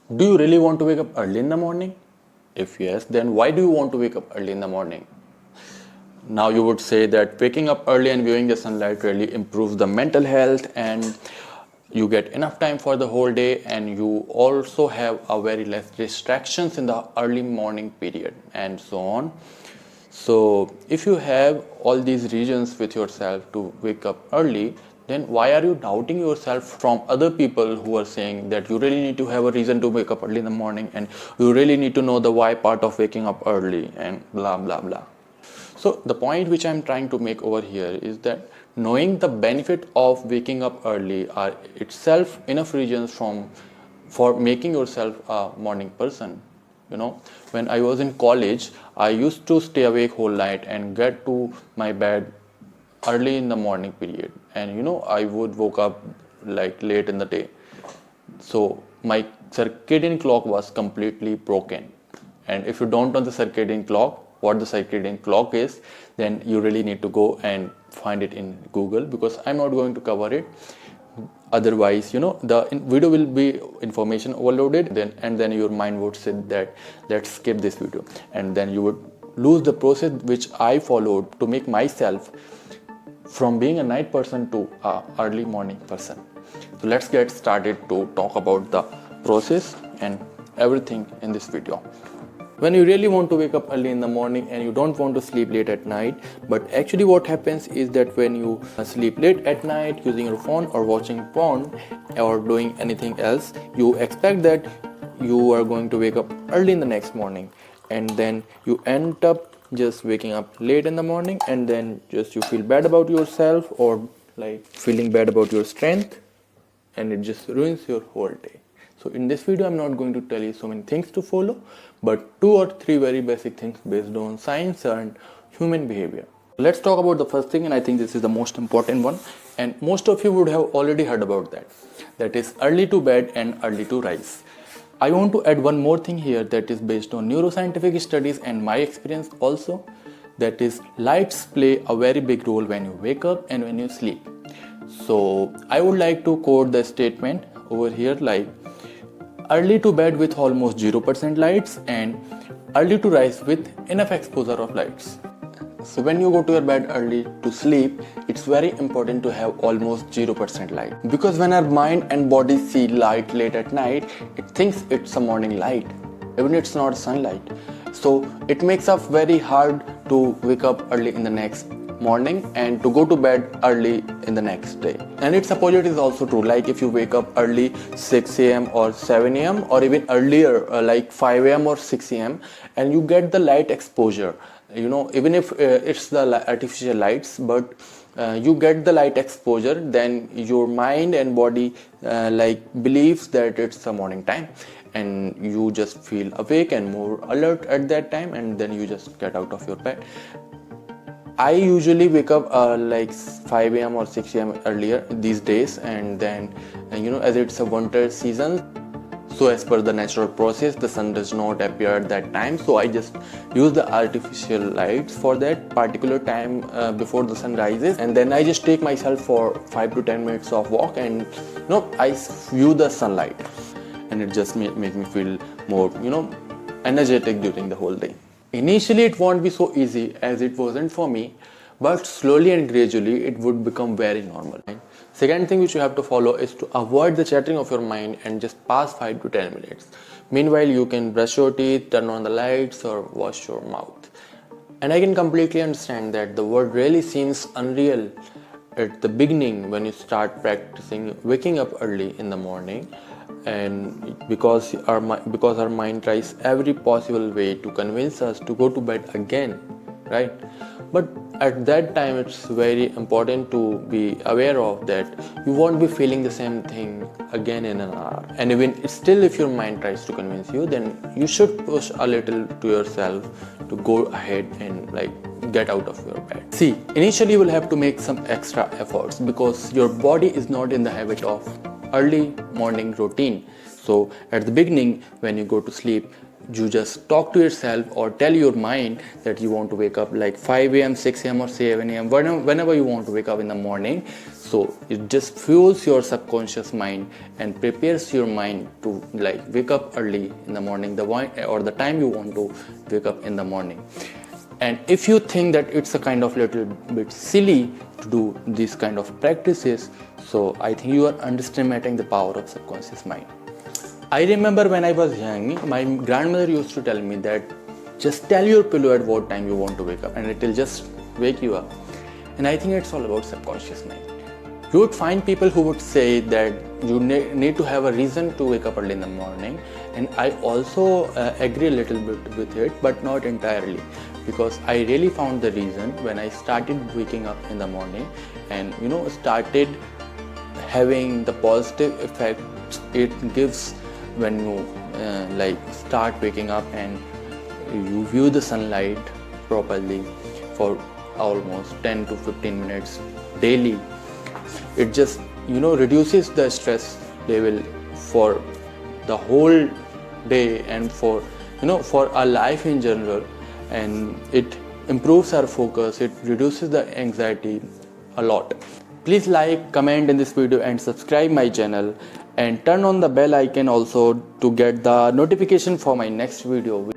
Do you really want to wake up early in the morning? If yes, then why do you want to wake up early in the morning? Now you would say that waking up early and viewing the sunlight really improves the mental health, and you get enough time for the whole day, and you also have a very less distractions in the early morning period and so on. So if you have all these reasons with yourself to wake up early, then why are you doubting yourself from other people who are saying that you really need to have a reason to wake up early in the morning, and you really need to know the why part of waking up early and blah blah blah. So the point which I'm trying to make over here is that knowing the benefit of waking up early are itself enough reasons for making yourself a morning person. When I was in college, I used to stay awake whole night and get to my bed early in the morning period, and I would woke up like late in the day. So my circadian clock was completely broken. And if you don't know the circadian clock, what the circadian clock is, then you really need to go and find it in Google, because I'm not going to cover it. Otherwise, the video will be information overloaded, then your mind would say that let's skip this video, and then you would lose the process which I followed to make myself from being a night person to a early morning person. So let's get started to talk about the process and everything in this video. When you really want to wake up early in the morning and you don't want to sleep late at night, but actually what happens is that when you sleep late at night using your phone or watching porn or doing anything else, you expect that you are going to wake up early in the next morning, and then you end up just waking up late in the morning, and then just you feel bad about yourself, or like feeling bad about your strength, and it just ruins your whole day. So in this video, I'm not going to tell you so many things to follow, but 2 or 3 very basic things based on science and human behavior. Let's talk about the first thing, and I think this is the most important one, and most of you would have already heard about that. That is early to bed and early to rise. I want to add one more thing here that is based on neuroscientific studies and my experience also. That is, lights play a very big role when you wake up and when you sleep. So I would like to quote the statement over here, like, early to bed with almost 0% lights and early to rise with enough exposure of lights. So when you go to your bed early to sleep, it's very important to have almost 0% light, because when our mind and body see light late at night, it thinks it's a morning light, even it's not sunlight. So it makes it very hard to wake up early in the next morning and to go to bed early in the next day. And its opposite is also true. Like if you wake up early 6 a.m. or 7 a.m. or even earlier like 5 a.m. or 6 a.m. and you get the light exposure, even if it's the artificial lights, but you get the light exposure, then your mind and body believes that it's the morning time, and you just feel awake and more alert at that time, and then you just get out of your bed. I usually wake up like 5 a.m. or 6 a.m. earlier these days, and then as it's a winter season, so as per the natural process, the sun does not appear at that time, so I just use the artificial lights for that particular time before the sun rises, and then I just take myself for 5 to 10 minutes of walk, and I view the sunlight, and it just make me feel more energetic during the whole day. Initially it won't be so easy as it wasn't for me, but slowly and gradually it would become very normal. Second thing which you have to follow is to avoid the chattering of your mind and just pass 5 to 10 minutes. Meanwhile, you can brush your teeth, turn on the lights, or wash your mouth. And I can completely understand that the world really seems unreal at the beginning when you start practicing waking up early in the morning, and because our mind tries every possible way to convince us to go to bed again, right? But at that time, it's very important to be aware of that you won't be feeling the same thing again in an hour. And even still, if your mind tries to convince you, then you should push a little to yourself to go ahead and get out of your bed. See, initially you will have to make some extra efforts because your body is not in the habit of early morning routine. So at the beginning, when you go to sleep, you just talk to yourself or tell your mind that you want to wake up like 5 a.m., 6 a.m. or 7 a.m. whenever you want to wake up in the morning. So it just fuels your subconscious mind and prepares your mind to like wake up early in the morning, the time you want to wake up in the morning. And if you think that it's a kind of little bit silly to do these kind of practices, so I think you are underestimating the power of subconscious mind. I remember when I was young, my grandmother used to tell me that just tell your pillow at what time you want to wake up and it will just wake you up. And I think it's all about subconscious mind. You would find people who would say that you need to have a reason to wake up early in the morning, and I also agree a little bit with it, but not entirely, because I really found the reason when I started waking up in the morning and started having the positive effects it gives when you start waking up and you view the sunlight properly for almost 10 to 15 minutes daily. It just reduces the stress level for the whole day and for our life in general, and it improves our focus, it reduces the anxiety a lot. Please like, comment in this video and subscribe my channel, and turn on the bell icon also to get the notification for my next video.